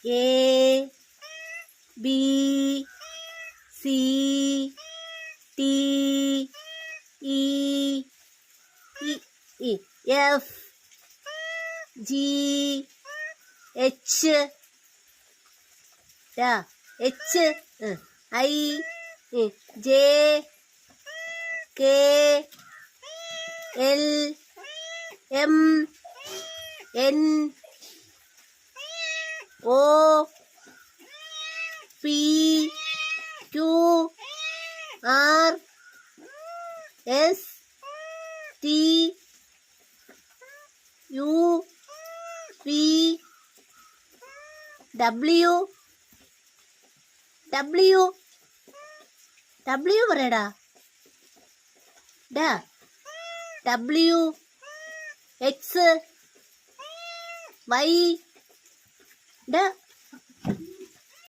A B C T E F G H I J K L M N O P Q R S T U V W പറയടാ. W X Y